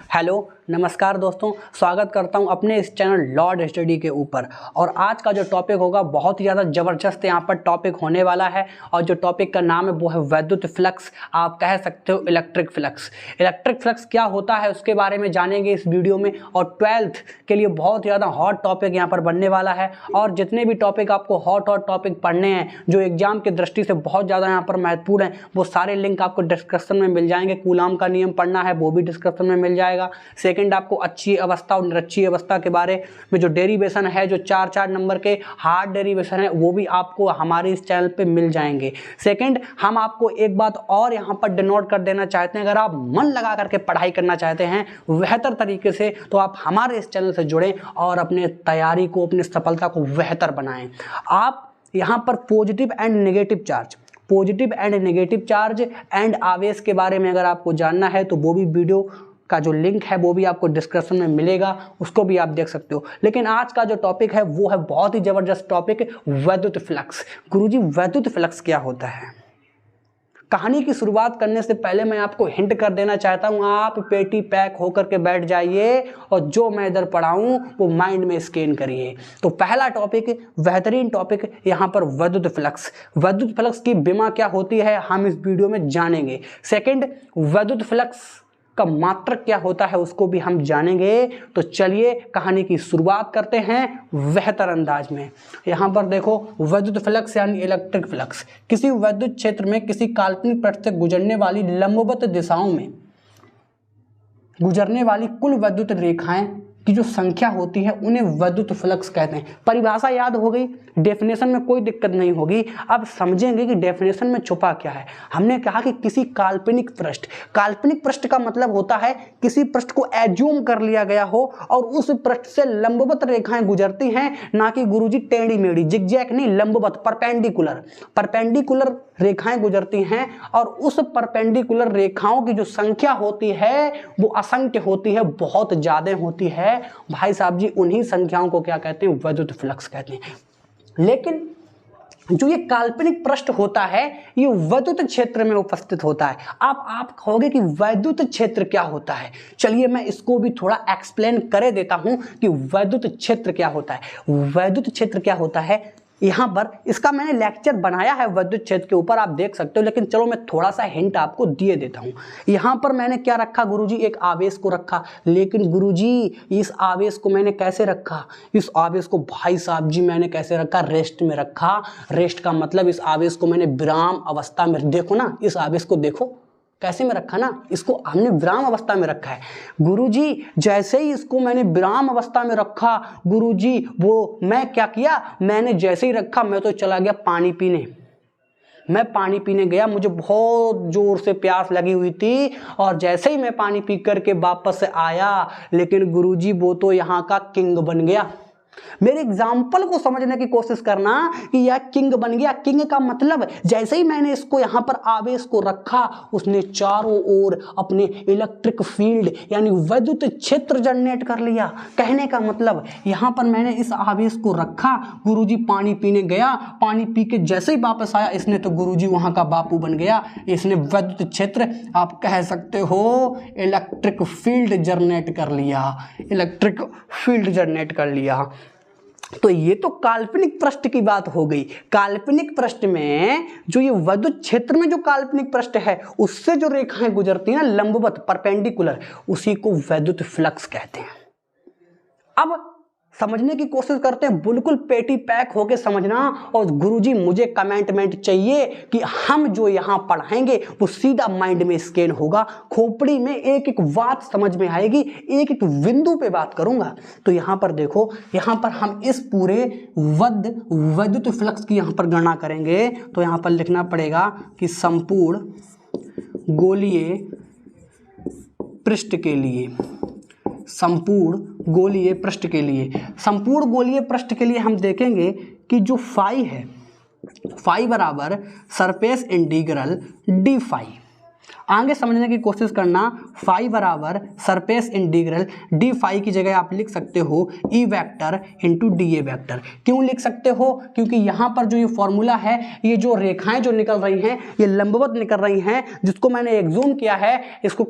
Hello नमस्कार दोस्तों, स्वागत करता हूं अपने इस चैनल लॉर्ड स्टडी के ऊपर। और आज का जो टॉपिक होगा बहुत ही ज़्यादा ज़बरदस्त यहाँ पर टॉपिक होने वाला है। और जो टॉपिक का नाम है वो है वैद्युत फ्लक्स, आप कह सकते हो इलेक्ट्रिक फ्लक्स। इलेक्ट्रिक फ्लक्स क्या होता है उसके बारे में जानेंगे इस वीडियो में। और 12th के लिए बहुत ज़्यादा हॉट टॉपिक यहाँ पर बनने वाला है। और जितने भी टॉपिक आपको हॉट टॉपिक पढ़ने हैं जो एग्जाम की दृष्टि से बहुत ज़्यादा यहाँ पर महत्वपूर्ण है, वो सारे लिंक आपको डिस्क्रिप्शन में मिल जाएंगे। कूलाम का नियम पढ़ना है वो भी डिस्क्रिप्शन में मिल जाएगा। सेकंड, आपको अच्छी अवस्था और निरक्षीय अवस्था के बारे में जो डेरिवेशन है, जो 4 नंबर के हार्ड डेरिवेशन है, वो भी आपको हमारे इस चैनल पे मिल जाएंगे। सेकंड, हम आपको एक बात और यहाँ पर डिनोट कर देना चाहते हैं, अगर आप मन लगा करके पढ़ाई करना चाहते हैं बेहतर तरीके से, तो आप हमारे इस चैनल से जुड़ें और अपने तैयारी को, अपनी सफलता को बेहतर बनाएं। आप यहाँ पर positive and negative charge and आवेश के बारे में अगर आपको जानना है तो वो भी वीडियो का जो लिंक है वो भी आपको डिस्क्रिप्शन में मिलेगा, उसको भी आप देख सकते हो। लेकिन आज का जो टॉपिक है वो है बहुत ही जबरदस्त टॉपिक, वैद्युत फ्लक्स। गुरुजी, वैद्युत फ्लक्स क्या होता है? कहानी की शुरुआत करने से पहले मैं आपको हिंट कर देना चाहता हूं, आप पेटी पैक होकर के बैठ जाइए और जो मैं इधर पढ़ाऊं वो माइंड में स्कैन करिए। तो पहला टॉपिक, बेहतरीन टॉपिक यहाँ पर वैद्युत फ्लक्स। वैद्युत फ्लक्स की बीमा क्या होती है हम इस वीडियो में जानेंगे। सेकंड, वैद्युत फ्लक्स का मात्रक क्या होता है उसको भी हम जानेंगे। तो चलिए कहानी की शुरुआत करते हैं बेहतर अंदाज में। यहाँ पर देखो, वैद्युत फ्लक्स यानी इलेक्ट्रिक फ्लक्स किसी वैद्युत क्षेत्र में किसी काल्पनिक पृष्ठ से गुजरने वाली लंबवत दिशाओं में गुजरने वाली कुल वैद्युत रेखाएं की जो संख्या होती है उन्हें वैद्युत फ्लक्स कहते हैं। परिभाषा याद हो गई, डेफिनेशन में कोई दिक्कत नहीं होगी। अब समझेंगे कि डेफिनेशन में छुपा क्या है। हमने कहा कि किसी काल्पनिक पृष्ठ का मतलब होता है किसी पृष्ठ को एज्यूम कर लिया गया हो और उस पृष्ठ से लंबवत रेखाएं गुजरती हैं, ना कि गुरुजी टेढ़ी मेढ़ी, जिगजैग नहीं, लंबवत, परपेंडिकुलर रेखाएं गुजरती हैं। और उस परपेंडिकुलर रेखाओं की जो संख्या होती है वो असंख्य होती है, बहुत ज्यादा होती है भाई साहब जी। उन्हीं संख्याओं को क्या कहते हैं? वैद्युत फ्लक्स कहते हैं। लेकिन जो ये काल्पनिक पृष्ठ होता है ये वैद्युत क्षेत्र में उपस्थित होता है। आप कहोगे कि वैद्युत क्षेत्र क्या होता है? चलिए मैं इसको भी थोड़ा एक्सप्लेन कर देता हूं कि वैद्युत क्षेत्र क्या होता है। वैद्युत क्षेत्र क्या होता है, यहाँ पर इसका मैंने लेक्चर बनाया है वैद्युत क्षेत्र के ऊपर, आप देख सकते हो। लेकिन चलो मैं थोड़ा सा हिंट आपको दिए देता हूँ। यहाँ पर मैंने क्या रखा गुरुजी? एक आवेश को रखा। लेकिन गुरुजी इस आवेश को मैंने कैसे रखा? इस आवेश को भाई साहब जी मैंने कैसे रखा? रेस्ट में रखा। रेस्ट का मतलब इस आवेश को मैंने विराम अवस्था में, देखो ना, इस आवेश को देखो कैसे में रखा ना, इसको हमने विराम अवस्था में रखा है। गुरुजी जैसे ही इसको मैंने विराम अवस्था में रखा गुरुजी, वो मैं क्या किया, मैंने जैसे ही रखा मैं तो चला गया पानी पीने। मैं पानी पीने गया, मुझे बहुत जोर से प्यास लगी हुई थी और जैसे ही मैं पानी पी करके वापस आया, लेकिन गुरुजी वो तो यहाँ का किंग बन गया। मेरे एग्जाम्पल को समझने की कोशिश करना कि यह किंग बन गया। किंग का मतलब जैसे ही मैंने इसको यहां पर आवेश को रखा उसने चारों ओर अपने इलेक्ट्रिक फील्ड यानी वैद्युत क्षेत्र जनरेट कर लिया। कहने का मतलब यहां पर मैंने इस आवेश को रखा, गुरुजी पानी पीने गया, पानी पी के जैसे ही वापस आया इसने तो गुरुजी वहां का बापू बन गया। इसने वैद्युत क्षेत्र, आप कह सकते हो इलेक्ट्रिक फील्ड जनरेट कर लिया। तो ये तो काल्पनिक पृष्ठ की बात हो गई। काल्पनिक पृष्ठ में जो ये वैद्युत क्षेत्र में जो काल्पनिक पृष्ठ है उससे जो रेखाएं गुजरती हैं ना, लंबवत, परपेंडिकुलर, उसी को वैद्युत फ्लक्स कहते हैं। अब समझने की कोशिश करते हैं, बिल्कुल पेटी पैक होके समझना। और गुरुजी मुझे कमेंट चाहिए कि हम जो यहाँ पढ़ाएंगे वो सीधा माइंड में स्कैन होगा, खोपड़ी में एक एक बात समझ में आएगी, एक एक बिंदु पे बात करूंगा। तो यहाँ पर देखो, यहाँ पर हम इस पूरे वैद्युत फ्लक्स की यहाँ पर गणना करेंगे। तो यहाँ पर लिखना पड़ेगा कि संपूर्ण गोलीय पृष्ठ के लिए, संपूर्ण गोलीय पृष्ठ के लिए हम देखेंगे कि जो फाई है, फाई बराबर सरफेस इंटीग्रल डी फाई। आगे समझने की कोशिश करना। फाई बराबर सरफेस इंटीग्रल डी फाई की जगह आप लिख सकते हो E vector into D A vector. क्यों लिख सकते हो? क्योंकि यहाँ पर जो ये फॉर्मूला है, ये जो रेखाएं जो निकल रही हैं ये लंबवत निकल रही हैं, जिसको मैंने एक्जूम किया है, इसको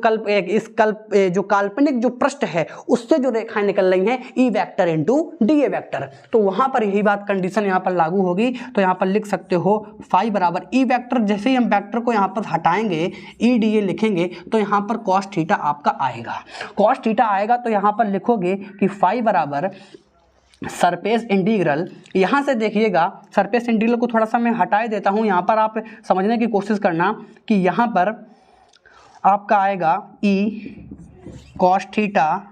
जो काल्पनिक जो पृष्ठ है उससे जो रेखाएं निकल रही हैं E vector into D A vector. तो वहां पर यही बात कंडीशन यहाँ पर लागू होगी। तो यहाँ पर लिख सकते हो फाई बराबर ई वेक्टर, जैसे ही हम वेक्टर को यहाँ पर हटाएंगे ई डी ए लिखेंगे तो यहाँ पर कॉस थीटा आपका आएगा। कॉस थीटा आएगा तो यहाँ पर लिखोगे कि फाई बराबर सरफेस इंटीग्रल, यहाँ से देखिएगा सरफेस इंटीग्रल को थोड़ा सा मैं हटाए देता हूँ, यहाँ पर आप समझने की कोशिश करना कि यहाँ पर आपका आएगा E cos theta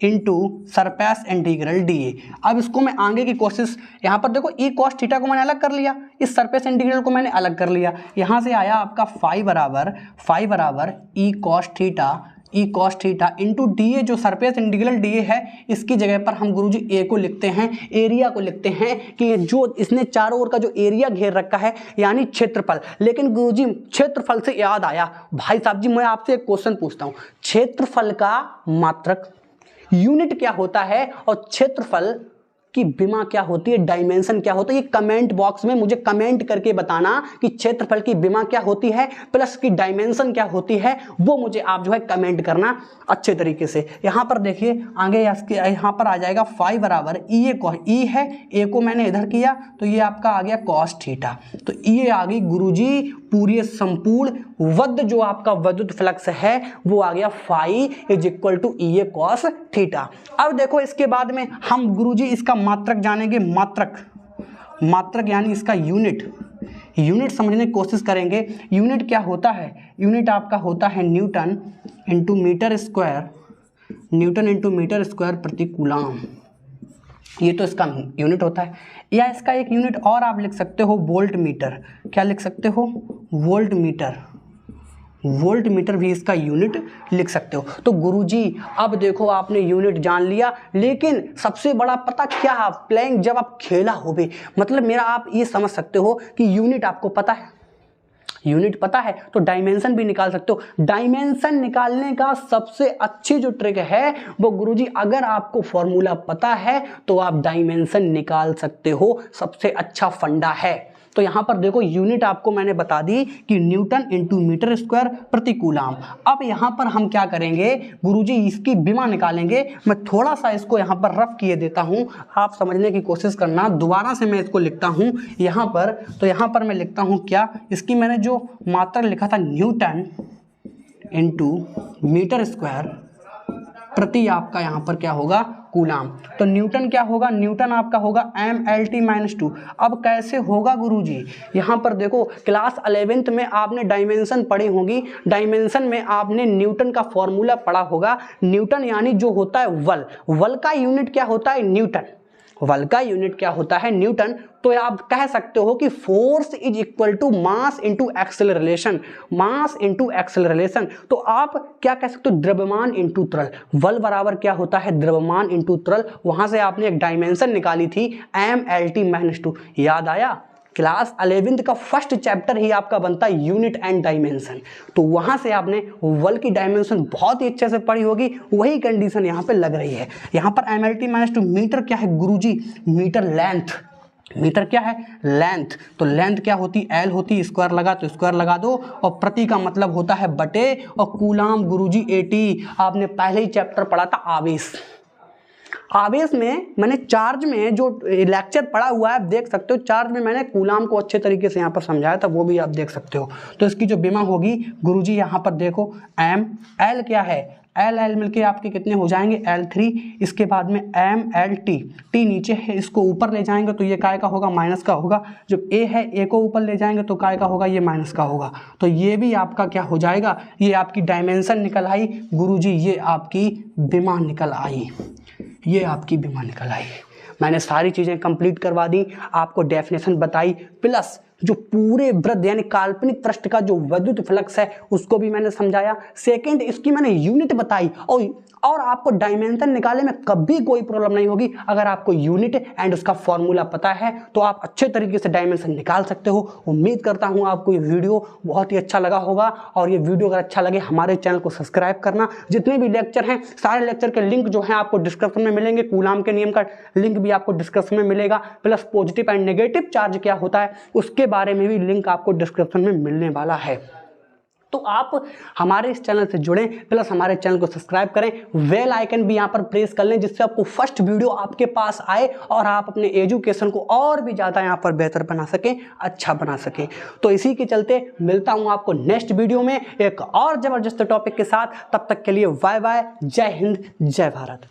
into surface integral D A. अब इसको मैं आगे की कोशिश, यहाँ पर देखो ई कॉस थीटा को मैंने अलग कर लिया, इस सरफेस इंटीग्रल को मैंने अलग कर लिया, यहाँ से आया आपका फाई बराबर E cos theta into D A. जो सरफेस इंटीग्रल डी ए है इसकी जगह पर हम गुरुजी ए को लिखते हैं, एरिया को लिखते हैं कि जो इसने चारों ओर का जो एरिया घेर रखा है यानी क्षेत्रफल। लेकिन गुरुजी क्षेत्रफल से याद आया, भाई साहब जी मैं आपसे एक क्वेश्चन पूछता हूँ, क्षेत्रफल का मात्रक यूनिट क्या होता है और क्षेत्रफल की विमा क्या होती है, डायमेंशन क्या होता है? ये कमेंट बॉक्स में मुझे कमेंट करके बताना कि क्षेत्रफल की विमा क्या होती है प्लस की डायमेंशन क्या होती है, वो मुझे आप जो है कमेंट करना अच्छे तरीके से। यहाँ पर देखिए आगे यहाँ पर आ जाएगा फाई बराबर ई है, ए को मैंने इधर किया तो ये आपका आ गया कॉस थीटा, तो ये आ गई गुरुजी पूरी संपूर्ण वध जो आपका विद्युत फ्लक्स है वो आ गया phi is equal to E A cos theta. अब देखो इसके बाद में हम गुरुजी इसका मात्रक जानेंगे, मात्रक यानी इसका यूनिट समझने की कोशिश करेंगे। यूनिट क्या होता है? यूनिट आपका होता है न्यूटन इंटू मीटर स्क्वायर प्रति कूलम, ये तो इसका यूनिट होता है। या इसका एक यूनिट और आप लिख सकते हो वोल्ट मीटर। क्या लिख सकते हो? वोल्ट मीटर भी इसका यूनिट लिख सकते हो। तो गुरुजी अब देखो आपने यूनिट जान लिया, लेकिन सबसे बड़ा पता क्या है, प्लेइंग जब आप खेला होगे, मतलब मेरा आप ये समझ सकते हो कि यूनिट आपको पता है, यूनिट पता है तो डायमेंशन भी निकाल सकते हो। डायमेंशन निकालने का सबसे अच्छी जो ट्रिक है वो गुरुजी अगर आपको फॉर्मूला पता है तो आप डायमेंशन निकाल सकते हो, सबसे अच्छा फंडा है। तो यहाँ पर देखो यूनिट आपको मैंने बता दी कि न्यूटन इंटू मीटर स्क्वायर प्रति कूलम। अब यहाँ पर हम क्या करेंगे गुरुजी, इसकी विमा निकालेंगे। मैं थोड़ा सा इसको यहाँ पर रफ किए देता हूँ, आप समझने की कोशिश करना। दोबारा से मैं इसको लिखता हूँ यहाँ पर, तो यहाँ पर मैं लिखता हूँ क्या, इसकी मैंने जो मात्रा लिखा था न्यूटन इंटू मीटर स्क्वायर प्रति आपका यहाँ पर क्या होगा कूलम। तो न्यूटन क्या होगा, न्यूटन आपका होगा MLT-2। अब कैसे होगा गुरुजी, यहाँ पर देखो क्लास 11th में आपने डायमेंशन पढ़ी होगी, डायमेंशन में आपने न्यूटन का फॉर्मूला पढ़ा होगा। न्यूटन यानी जो होता है वल का यूनिट क्या होता है, न्यूटन। वल का यूनिट क्या होता है, न्यूटन। तो आप कह सकते हो कि force is equal to mass into acceleration. तो आप क्या कह सकते हो, द्रव्यमान इंटू त्वरण। वल बराबर क्या होता है, द्रव्यमान इंटू त्वरण। वहां से आपने एक डायमेंशन निकाली थी MLT-2, याद आया? क्लास 11th का फर्स्ट चैप्टर ही आपका बनता है यूनिट एंड डायमेंशन। तो वहां से आपने वल की डायमेंशन बहुत ही अच्छे से पढ़ी होगी, वही कंडीशन यहाँ पे लग रही है। यहाँ पर MLT-2 मीटर क्या है गुरुजी, मीटर लेंथ। मीटर क्या है, लेंथ। तो लेंथ क्या होती, L होती, स्क्वायर लगा तो स्क्वायर लगा दो, और प्रति का मतलब होता है बटे, और कूलम गुरुजी 80। आपने पहले ही चैप्टर पढ़ा था आवेश में मैंने चार्ज में जो लेक्चर पढ़ा हुआ है आप देख सकते हो, चार्ज में मैंने कूलम को अच्छे तरीके से यहाँ पर समझाया था, वो भी आप देख सकते हो। तो इसकी जो विमा होगी गुरुजी यहाँ पर देखो L क्या है, L मिलके आपके कितने हो जाएंगे L3, इसके बाद में MLT, T नीचे है इसको ऊपर ले जाएंगे तो ये काय का होगा, माइनस का होगा। जब A है, A को ऊपर ले जाएंगे तो काय का होगा, ये माइनस का होगा। तो ये भी आपका क्या हो जाएगा, ये आपकी डायमेंशन निकल आई गुरुजी, ये आपकी विमा निकल आई, ये आपकी विमा निकल आई। मैंने सारी चीज़ें कंप्लीट करवा दी, आपको डेफिनेशन बताई, प्लस जो पूरे वृत्त यानी काल्पनिक पृष्ठ का जो विद्युत फ्लक्स है उसको भी मैंने समझाया। सेकंड, इसकी मैंने यूनिट बताई और आपको डायमेंशन निकालने में कभी कोई प्रॉब्लम नहीं होगी। अगर आपको यूनिट एंड उसका फॉर्मूला पता है तो आप अच्छे तरीके से डायमेंशन निकाल सकते हो। उम्मीद करता हूं आपको ये वीडियो बहुत ही अच्छा लगा होगा, और ये वीडियो अगर अच्छा लगे हमारे चैनल को सब्सक्राइब करना। जितने भी लेक्चर हैं सारे लेक्चर के लिंक जो है आपको डिस्क्रिप्शन में मिलेंगे। कूलाम के नियम का लिंक भी आपको डिस्क्रिप्शन में मिलेगा, plus positive and negative charge क्या होता है उसके बारे में भी लिंक आपको डिस्क्रिप्शन में मिलने वाला है। तो आप हमारे इस चैनल से जुड़ें, प्लस हमारे चैनल को सब्सक्राइब करें, बेल आइकन भी यहाँ पर प्रेस कर लें जिससे आपको फर्स्ट वीडियो आपके पास आए और आप अपने एजुकेशन को और भी ज़्यादा यहाँ पर बेहतर बना सकें, अच्छा बना सकें। तो इसी के चलते मिलता हूँ आपको नेक्स्ट वीडियो में एक और ज़बरदस्त टॉपिक के साथ। तब तक के लिए बाय बाय, जय हिंद, जय भारत।